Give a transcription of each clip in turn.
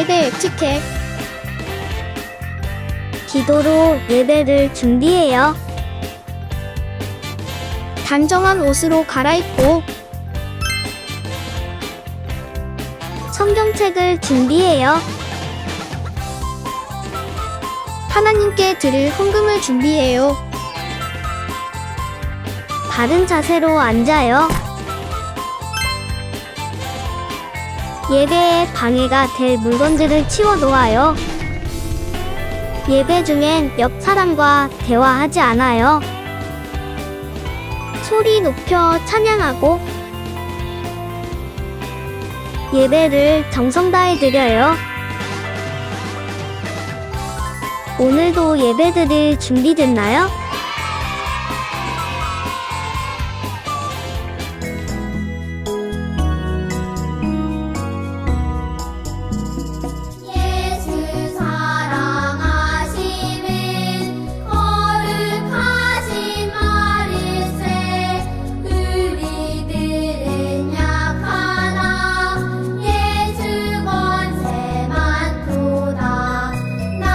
예배 에티켓. 기도로 예배를 준비해요. 단정한 옷으로 갈아입고 성경책을 준비해요. 하나님께 드릴 헌금을 준비해요. 바른 자세로 앉아요. 예배에 방해가 될 물건들을 치워 놓아요. 예배 중엔 옆 사람과 대화하지 않아요. 소리 높여 찬양하고 예배를 정성 다해 드려요. 오늘도 예배 드릴 준비됐나요? 예수 사랑하심은 거룩하신 말일세. 우리들은 약하나 예수 권세 많도다. 날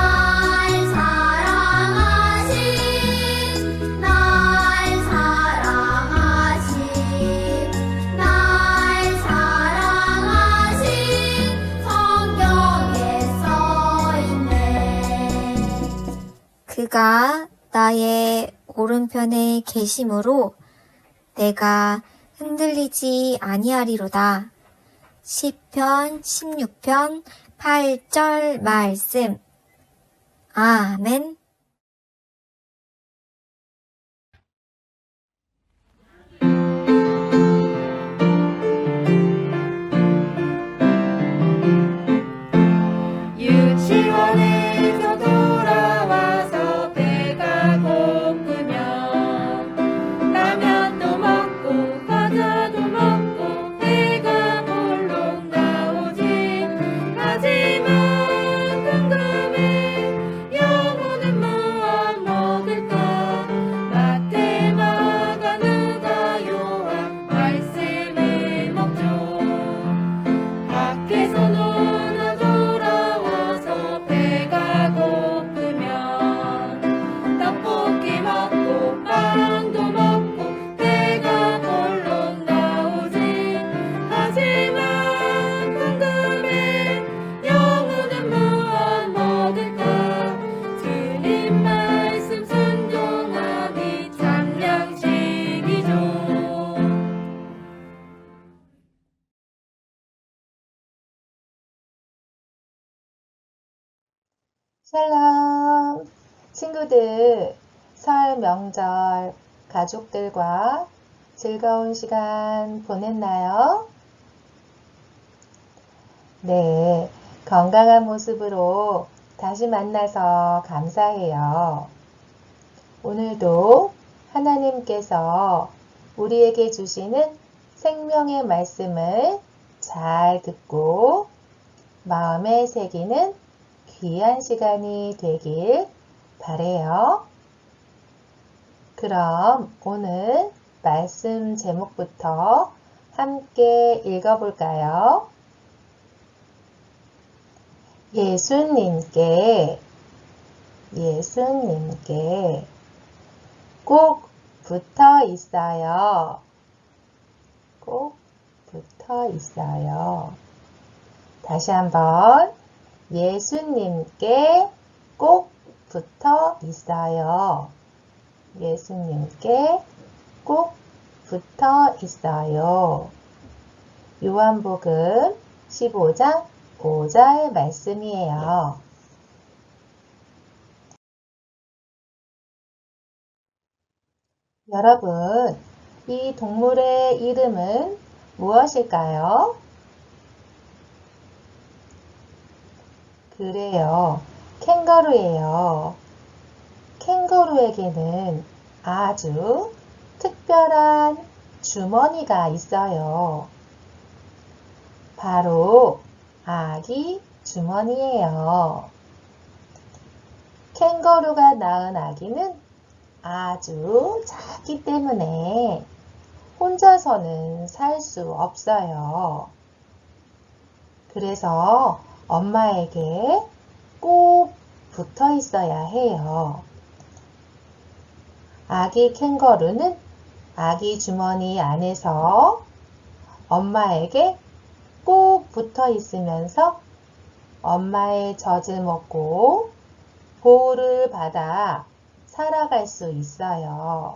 사랑하신 성경에 써있네. 그가 나의 오른편에 계심으로 내가 흔들리지 아니하리로다. 시편 16편 8절 말씀. 아멘. 유치원에서 돌아와서 배가 고프면 라면도 먹고 과자도 먹고 배가 볼록 나오지. 하지만 궁금해, 영혼은 무엇 먹을까? 마태, 마가, 누가, 요한 말씀을 먹죠. 밖에서 놀아 돌아와서 배가 고프면 떡볶이 먹고 빵도 먹고 배가 볼록 나오지. 하지만 궁금해, 영혼은 무엇 먹을까? 주님 말씀 순종함이 참 양식이죠. 샬롬! 친구들, 설 명절 가족들과 즐거운 시간 보냈나요? 네, 건강한 모습으로 다시 만나서 감사해요. 오늘도 하나님께서 우리에게 주시는 생명의 말씀을 잘 듣고 마음에 새기는 귀한 시간이 되길 바래요. 그럼 오늘 말씀 제목부터 함께 읽어볼까요? 예수님께 꼭 붙어 있어요. 꼭 붙어 있어요. 다시 한번. 예수님께 꼭 붙어 있어요. 예수님께 꼭 붙어 있어요. 요한복음 15장 5절 말씀이에요. 여러분, 이 동물의 이름은 무엇일까요? 그래요. 캥거루예요. 캥거루에게는 아주 특별한 주머니가 있어요. 바로 아기 주머니예요. 캥거루가 낳은 아기는 아주 작기 때문에 혼자서는 살 수 없어요. 그래서 엄마에게 꼭 붙어 있어야 해요. 아기 캥거루는 아기 주머니 안에서 엄마에게 꼭 붙어 있으면서 엄마의 젖을 먹고 보호를 받아 살아갈 수 있어요.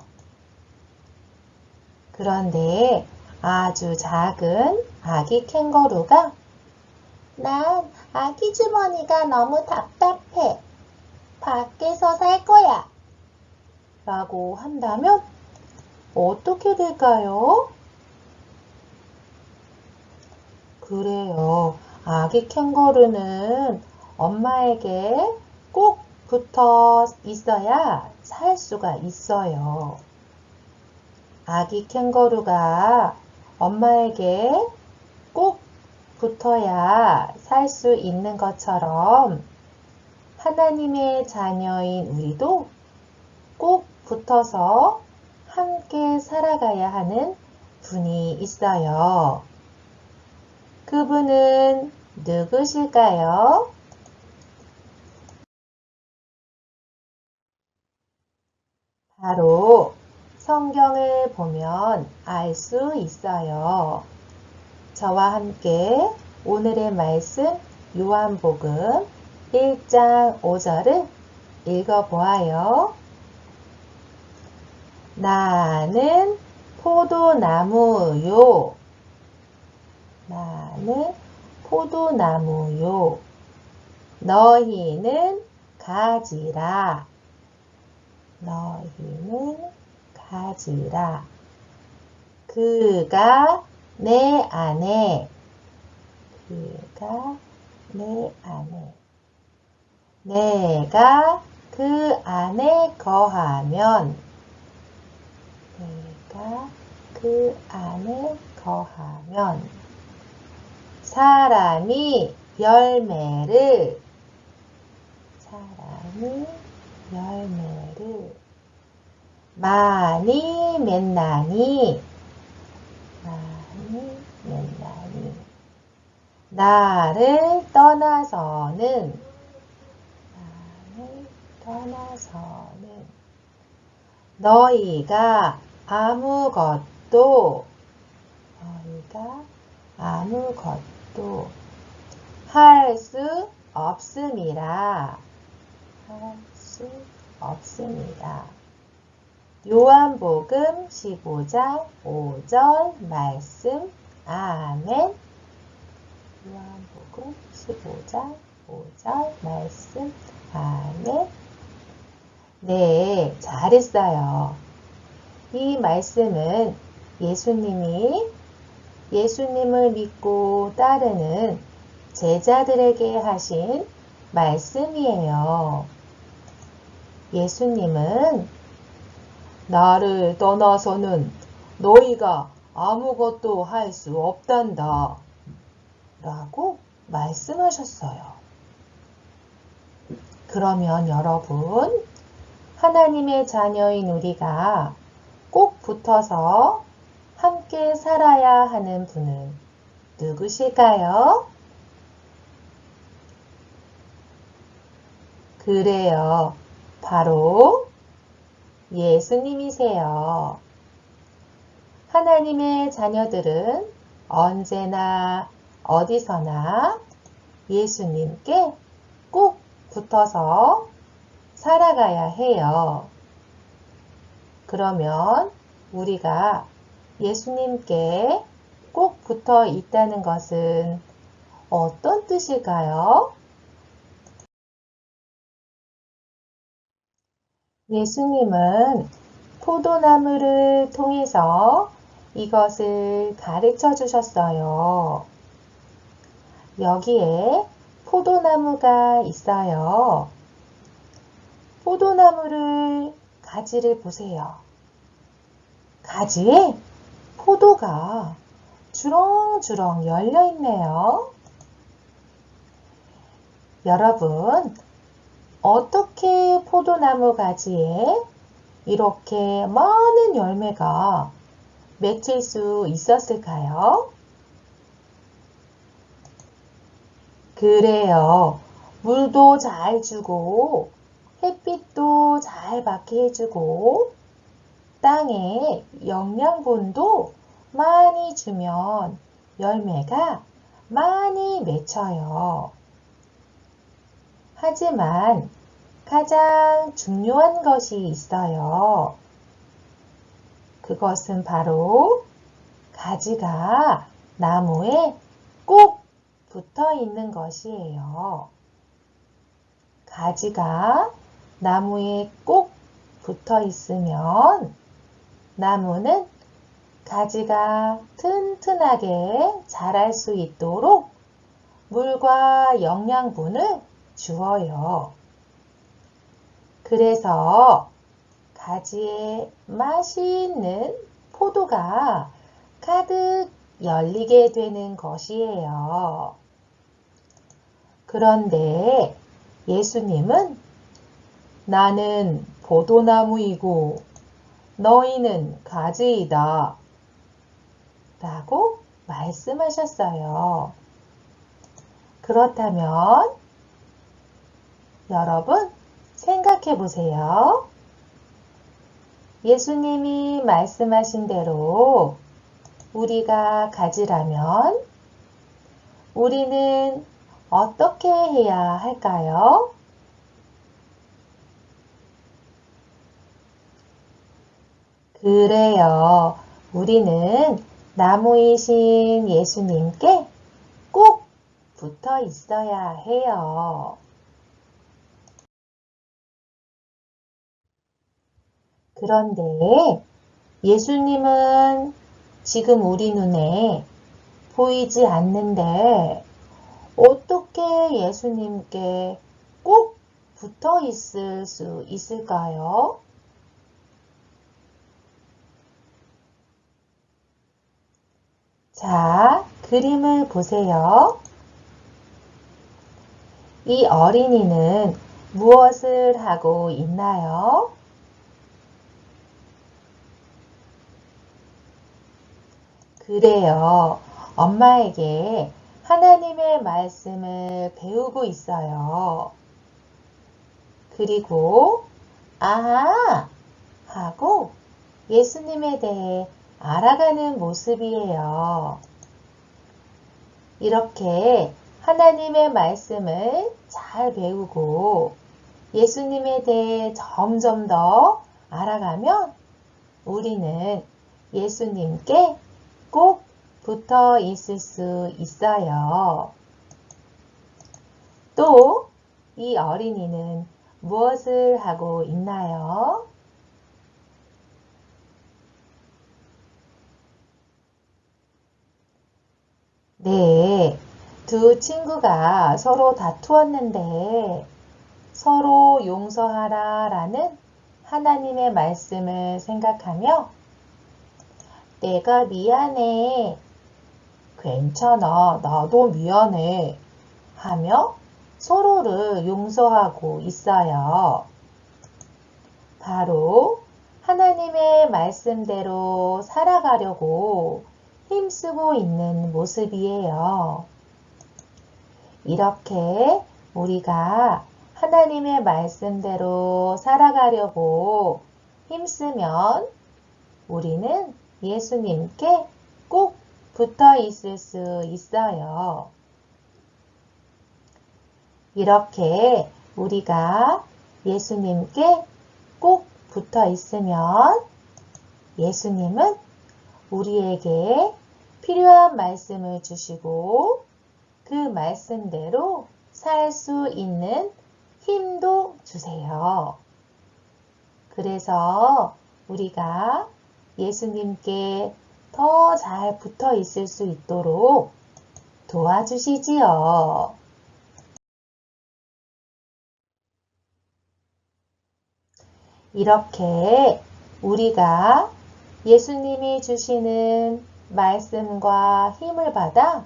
그런데 아주 작은 아기 캥거루가 난 아기 주머니가 너무 답답해. 밖에서 살 거야. 라고 한다면 어떻게 될까요? 그래요. 아기 캥거루는 엄마에게 꼭 붙어 있어야 살 수가 있어요. 아기 캥거루가 엄마에게 꼭 붙어야 살 수 있는 것처럼 하나님의 자녀인 우리도 꼭 붙어서 함께 살아가야 하는 분이 있어요. 그분은 누구실까요? 바로 성경을 보면 알 수 있어요. 저와 함께 오늘의 말씀 요한복음 1장 5절을 읽어보아요. 나는 포도나무요. 나는 포도나무요. 너희는 가지라. 너희는 가지라. 그가 내 안에 내가 그 안에 거하면 사람이 열매를 많이 맺나니 나를 떠나서는 너희가 아무것도 할 수 없음이라. 요한복음 15장 5절 말씀. 아멘. 요한복음 15장 5절 말씀. 아멘. 네, 잘했어요. 이 말씀은 예수님을 믿고 따르는 제자들에게 하신 말씀이에요. 예수님은 나를 떠나서는 너희가 아무것도 할 수 없단다. 라고 말씀하셨어요. 그러면 여러분, 하나님의 자녀인 우리가 꼭 붙어서 함께 살아야 하는 분은 누구실까요? 그래요. 바로 예수님이세요. 하나님의 자녀들은 언제나 어디서나 예수님께 꼭 붙어서 살아가야 해요. 그러면 우리가 예수님께 꼭 붙어 있다는 것은 어떤 뜻일까요? 예수님은 포도나무를 통해서 이것을 가르쳐 주셨어요. 여기에 포도나무가 있어요. 포도나무를 가지를 보세요. 가지에 포도가 주렁주렁 열려 있네요. 여러분, 어떻게 포도나무 가지에 이렇게 많은 열매가 맺힐 수 있었을까요? 그래요. 물도 잘 주고 햇빛도 잘 받게 해주고 땅에 영양분도 많이 주면 열매가 많이 맺혀요. 하지만 가장 중요한 것이 있어요. 그것은 바로 가지가 나무에 꼭 붙어 있는 것이에요. 가지가 나무에 꼭 붙어 있으면 나무는 가지가 튼튼하게 자랄 수 있도록 물과 영양분을 주어요. 그래서 가지에 맛있는 포도가 가득 열리게 되는 것이에요. 그런데 예수님은 나는 포도나무이고 너희는 가지이다 라고 말씀하셨어요. 그렇다면 여러분 생각해 보세요. 예수님이 말씀하신 대로 우리가 가지라면 우리는 어떻게 해야 할까요? 그래요. 우리는 나무이신 예수님께 꼭 붙어 있어야 해요. 그런데 예수님은 지금 우리 눈에 보이지 않는데 어떻게 예수님께 꼭 붙어 있을 수 있을까요? 자, 그림을 보세요. 이 어린이는 무엇을 하고 있나요? 그래요. 엄마에게 하나님의 말씀을 배우고 있어요. 그리고 아하 하고 예수님에 대해 알아가는 모습이에요. 이렇게 하나님의 말씀을 잘 배우고 예수님에 대해 점점 더 알아가면 우리는 예수님께 꼭 붙어 있을 수 있어요. 또 이 어린이는 무엇을 하고 있나요? 네, 두 친구가 서로 다투었는데 서로 용서하라 라는 하나님의 말씀을 생각하며 내가 미안해, 괜찮아, 나도 미안해 하며 서로를 용서하고 있어요. 바로 하나님의 말씀대로 살아가려고 힘쓰고 있는 모습이에요. 이렇게 우리가 하나님의 말씀대로 살아가려고 힘쓰면 우리는 예수님께 꼭 붙어 있을 수 있어요. 이렇게 우리가 예수님께 꼭 붙어 있으면 예수님은 우리에게 필요한 말씀을 주시고 그 말씀대로 살 수 있는 힘도 주세요. 그래서 우리가 예수님께 더 잘 붙어 있을 수 있도록 도와주시지요. 이렇게 우리가 예수님이 주시는 말씀과 힘을 받아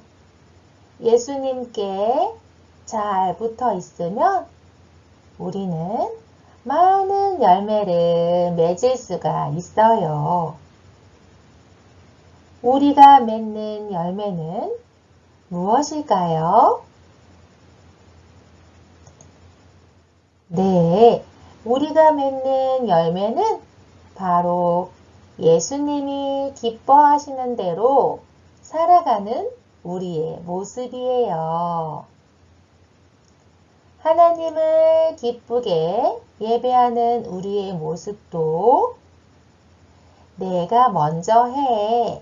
예수님께 잘 붙어 있으면 우리는 많은 열매를 맺을 수가 있어요. 우리가 맺는 열매는 무엇일까요? 네, 우리가 맺는 열매는 바로 예수님이 기뻐하시는 대로 살아가는 우리의 모습이에요. 하나님을 기쁘게 예배하는 우리의 모습도 내가 먼저 해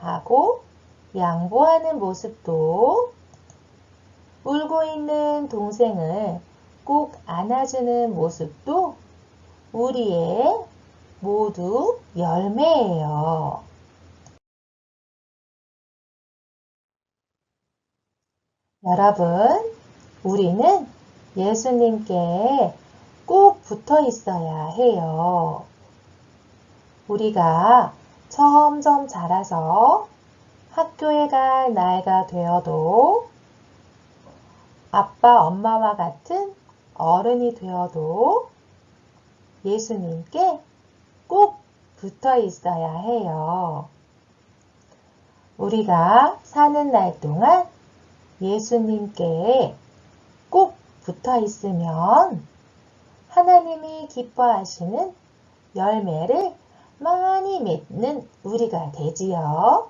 하고 양보하는 모습도 울고 있는 동생을 꼭 안아주는 모습도 우리의 모두 열매예요. 여러분, 우리는 예수님께 꼭 붙어 있어야 해요. 우리가 점점 자라서 학교에 갈 나이가 되어도 아빠, 엄마와 같은 어른이 되어도 예수님께 꼭 붙어 있어야 해요. 우리가 사는 날 동안 예수님께 꼭 붙어 있으면 하나님이 기뻐하시는 열매를 많이 맺는 우리가 되지요.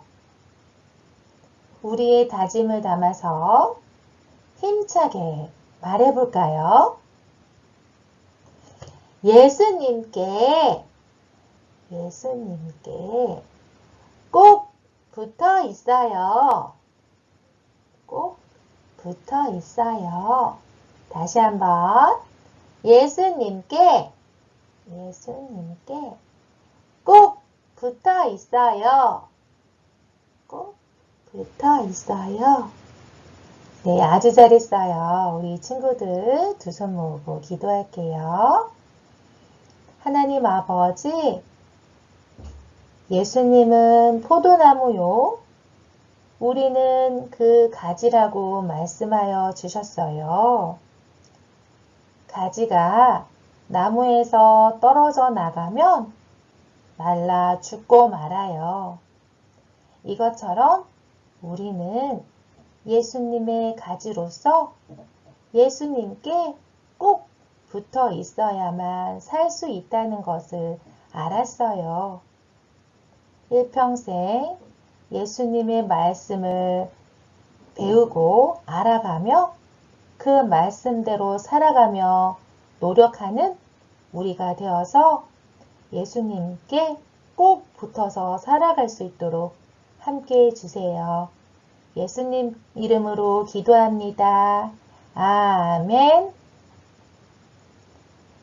우리의 다짐을 담아서 힘차게 말해볼까요? 예수님께 꼭 붙어 있어요. 꼭 붙어 있어요. 다시 한번 예수님께 꼭 붙어 있어요. 꼭 붙어 있어요. 네, 아주 잘했어요. 우리 친구들 두 손 모으고 기도할게요. 하나님 아버지, 예수님은 포도나무요. 우리는 그 가지라고 말씀하여 주셨어요. 가지가 나무에서 떨어져 나가면 말라 죽고 말아요. 이것처럼 우리는 예수님의 가지로서 예수님께 꼭 붙어 있어야만 살 수 있다는 것을 알았어요. 일평생 예수님의 말씀을 배우고 알아가며 그 말씀대로 살아가며 노력하는 우리가 되어서 예수님께 꼭 붙어서 살아갈 수 있도록 함께 해주세요. 예수님 이름으로 기도합니다. 아멘.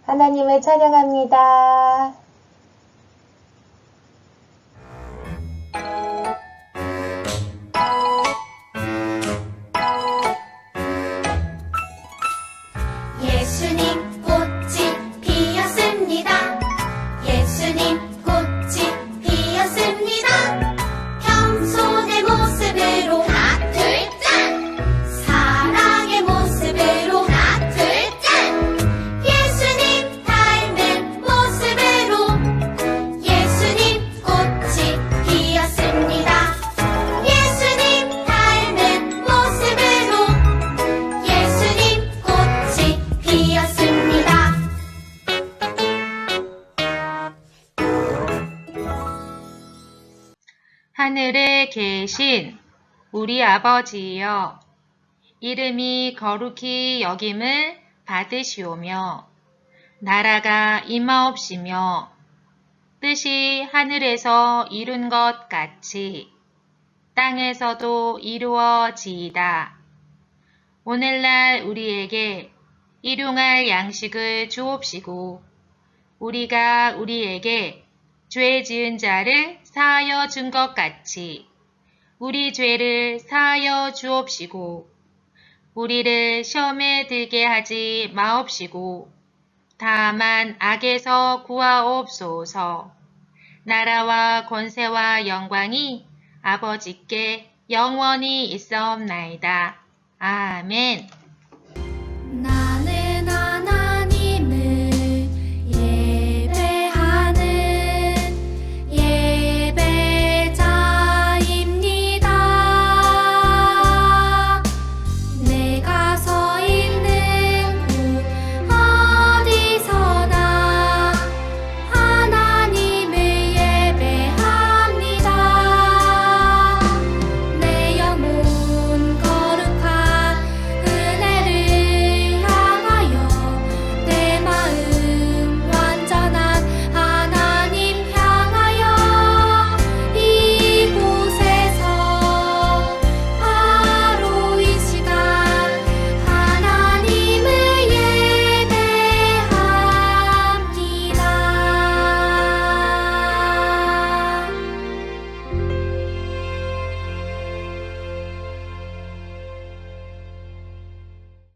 하나님을 찬양합니다. 예수님 꽃이 피었습니다. 예수님 꽃이 피었습니다. 겸손의 모습으로 하나 둘짠 사랑의 모습으로 하나 둘짠 예수님 닮은 모습으로 예수님 꽃이 피었습니다. 예수님 닮은 모습으로 예수님 꽃이 피었습니다. 하늘에 계신 우리 아버지여, 이름이 거룩히 여김을 받으시오며, 나라가 임하옵시며, 뜻이 하늘에서 이룬 것 같이 땅에서도 이루어지이다. 오늘날 우리에게 일용할 양식을 주옵시고, 우리가 우리에게 죄 지은 자를 사하여 준 것 같이 우리 죄를 사하여 주옵시고, 우리를 시험에 들게 하지 마옵시고, 다만 악에서 구하옵소서. 나라와 권세와 영광이 아버지께 영원히 있사옵나이다. 아멘.